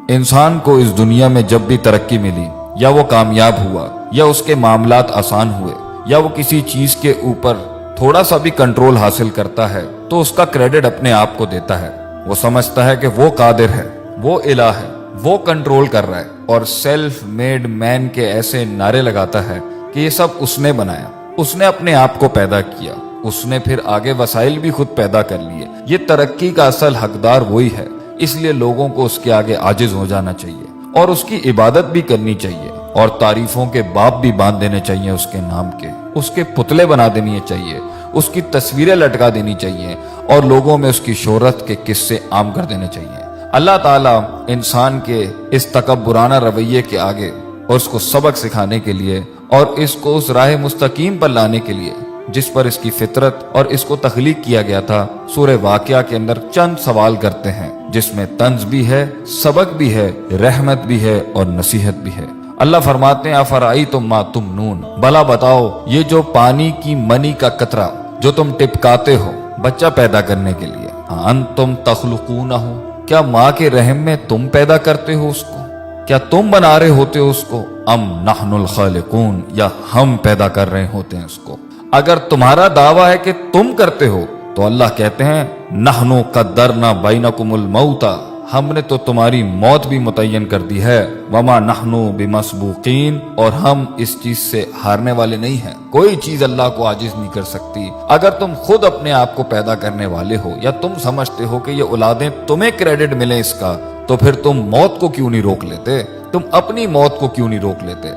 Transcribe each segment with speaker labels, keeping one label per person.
Speaker 1: انسان کو اس دنیا میں جب بھی ترقی ملی، یا وہ کامیاب ہوا، یا اس کے معاملات آسان ہوئے، یا وہ کسی چیز کے اوپر تھوڑا سا بھی کنٹرول حاصل کرتا ہے، تو اس کا کریڈٹ اپنے آپ کو دیتا ہے۔ وہ سمجھتا ہے کہ وہ قادر ہے، وہ الہ ہے، وہ کنٹرول کر رہا ہے، اور سیلف میڈ مین کے ایسے نعرے لگاتا ہے کہ یہ سب اس نے بنایا، اس نے اپنے آپ کو پیدا کیا، اس نے پھر آگے وسائل بھی خود پیدا کر لیے، یہ ترقی کا اصل حقدار وہی ہے۔ اس لیے لوگوں کو اس کے آگے عاجز ہو جانا چاہیے، اور اس کی عبادت بھی کرنی چاہیے، اور تعریفوں کے باب بھی باندھ دینے چاہیے اس کے نام کے، اس کے پتلے بنا دینی چاہیے، اس کی تصویریں لٹکا دینی چاہیے، اور لوگوں میں اس کی شہرت کے قصے عام کر دینے چاہیے۔ اللہ تعالیٰ انسان کے اس تکبرانہ رویے کے آگے اور اس کو سبق سکھانے کے لیے، اور اس کو اس راہ مستقیم پر لانے کے لیے جس پر اس کی فطرت اور اس کو تخلیق کیا گیا تھا، سورہ واقعہ کے اندر چند سوال کرتے ہیں، جس میں طنز بھی ہے، سبق بھی ہے، رحمت بھی ہے، اور نصیحت بھی ہے۔ اللہ فرماتے ہیں افرأیتم ما تمنون، بھلا بتاؤ یہ جو پانی کی منی کا قطرہ جو تم ٹپکاتے ہو بچہ پیدا کرنے کے لیے، انتم تخلقونہ، کیا ماں کے رحم میں تم پیدا کرتے ہو اس کو؟ کیا تم بنا رہے ہوتے ہو اس کو؟ ام نحن الخالقون، یا ہم پیدا کر رہے ہوتے ہیں اس کو؟ اگر تمہارا دعویٰ ہے کہ تم کرتے ہو تو اللہ کہتے ہیں نحن قدرنا بینکم الموت، ہم نے تو تمہاری موت بھی متعین کر دی ہے، وما نحن بمسبوقین، اور ہم اس چیز سے ہارنے والے نہیں ہیں، کوئی چیز اللہ کو عاجز نہیں کر سکتی۔ اگر تم خود اپنے آپ کو پیدا کرنے والے ہو، یا تم سمجھتے ہو کہ یہ اولادیں تمہیں کریڈٹ ملے اس کا، تو پھر تم موت کو کیوں نہیں روک لیتے؟ تم اپنی موت کو کیوں نہیں روک لیتے؟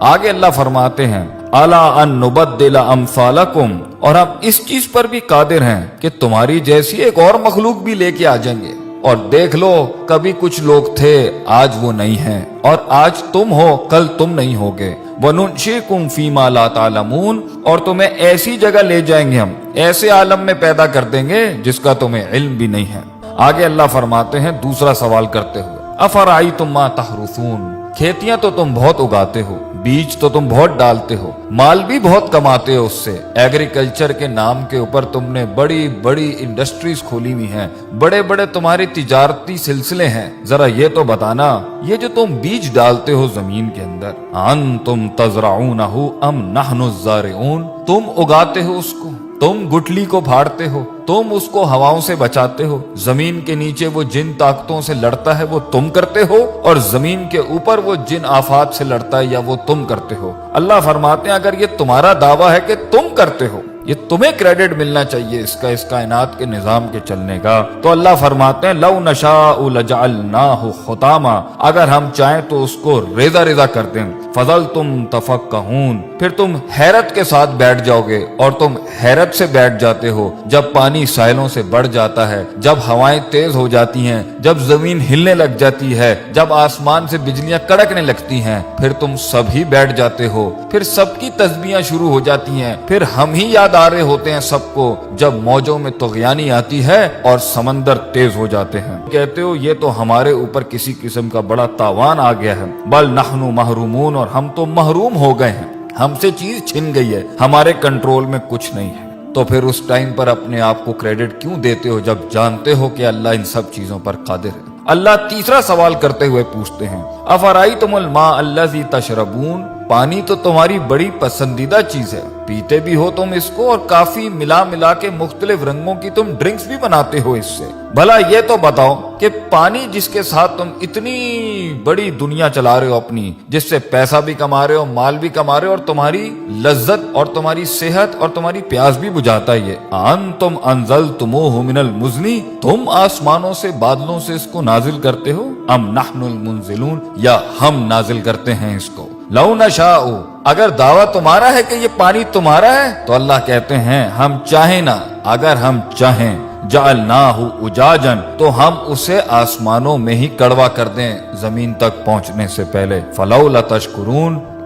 Speaker 1: آگے اللہ فرماتے ہیں الا ان نبدل امثالکم، اور ہم اس چیز پر بھی قادر ہیں کہ تمہاری جیسی ایک اور مخلوق بھی لے کے آ جائیں گے، اور دیکھ لو کبھی کچھ لوگ تھے آج وہ نہیں ہیں، اور آج تم ہو کل تم نہیں ہوگے، وَنُنشِئْكُمْ فِي مَا لَا تَعْلَمُونَ، اور تمہیں ایسی جگہ لے جائیں گے ہم، ایسے عالم میں پیدا کر دیں گے جس کا تمہیں علم بھی نہیں ہے۔ آگے اللہ فرماتے ہیں دوسرا سوال کرتے ہوئے افرأیتم ما تحرثون، کھیتیاں تو تم بہت اگاتے ہو، بیج تو تم بہت ڈالتے ہو، مال بھی بہت کماتے ہو اس سے، ایگریکلچر کے نام کے اوپر تم نے بڑی بڑی انڈسٹریز کھولی ہوئی ہیں، بڑے بڑے تمہارے تجارتی سلسلے ہیں، ذرا یہ تو بتانا یہ جو تم بیج ڈالتے ہو زمین کے اندر، انتم تزرعونہ ام نحن الزارعون، تم اگاتے ہو اس کو، تم گٹلی کو پھاڑتے ہو، تم اس کو ہواؤں سے بچاتے ہو، زمین کے نیچے وہ جن طاقتوں سے لڑتا ہے وہ تم کرتے ہو، اور زمین کے اوپر وہ جن آفات سے لڑتا ہے یا وہ تم کرتے ہو۔ اللہ فرماتے ہیں اگر یہ تمہارا دعویٰ ہے کہ تم کرتے ہو، یہ تمہیں کریڈٹ ملنا چاہیے اس کائنات کے نظام کے چلنے کا، تو اللہ فرماتے ہیں لو نشاء لجعلناہ حطاما، اگر ہم چاہیں تو اس کو ریزہ ریزہ کر دیں، فظلتم تفکہون، پھر تم حیرت کے ساتھ بیٹھ جاؤ گے، اور تم حیرت سے بیٹھ جاتے ہو جب پانی ساحلوں سے بڑھ جاتا ہے، جب ہوائیں تیز ہو جاتی ہیں، جب زمین ہلنے لگ جاتی ہے، جب آسمان سے بجلیاں کڑکنے لگتی ہیں، پھر تم سب ہی بیٹھ جاتے ہو، پھر سب کی تسبیحاں شروع ہو جاتی ہیں، پھر ہم ہی یاد آ رہے ہوتے ہیں سب کو جب موجوں میں طغیانی آتی ہے اور سمندر تیز ہو جاتے ہیں، کہتے ہو یہ تو ہمارے اوپر کسی قسم کا بڑا تاوان آ گیا ہے، بل نحن محرومون، اور ہم تو محروم ہو گئے ہیں، ہم سے چیز چھن گئی ہے، ہمارے کنٹرول میں کچھ نہیں ہے۔ تو پھر اس ٹائم پر اپنے آپ کو کریڈٹ کیوں دیتے ہو جب جانتے ہو کہ اللہ ان سب چیزوں پر قادر ہے؟ اللہ تیسرا سوال کرتے ہوئے پوچھتے ہیں افرأیتم الماء الذی تشربون، پانی تو تمہاری بڑی پسندیدہ چیز ہے، پیتے بھی ہو تم اس کو، اور کافی ملا کے مختلف رنگوں کی تم ڈرنکس بھی بناتے ہو اس سے، بھلا یہ تو بتاؤ کہ پانی جس کے ساتھ تم اتنی بڑی دنیا چلا رہے ہو اپنی، جس سے پیسہ بھی کما رہے ہو، مال بھی کما رہے ہو، اور تمہاری لذت اور تمہاری صحت اور تمہاری پیاس بھی بجھاتا ہے، یہ انتم انزلتموہ من المزن، تم آسمانوں سے بادلوں سے اس کو نازل کرتے ہو، ام نحن المنزلون، یا ہم نازل کرتے ہیں اس کو۔ لو نشاء، اگر دعویٰ تمہارا ہے کہ یہ پانی تمہارا ہے تو اللہ کہتے ہیں ہم چاہیں نا، اگر ہم چاہیں جعلناہ اجاجا، تو ہم اسے آسمانوں میں ہی کڑوا کر دیں زمین تک پہنچنے سے پہلے، فلولا تشکرون،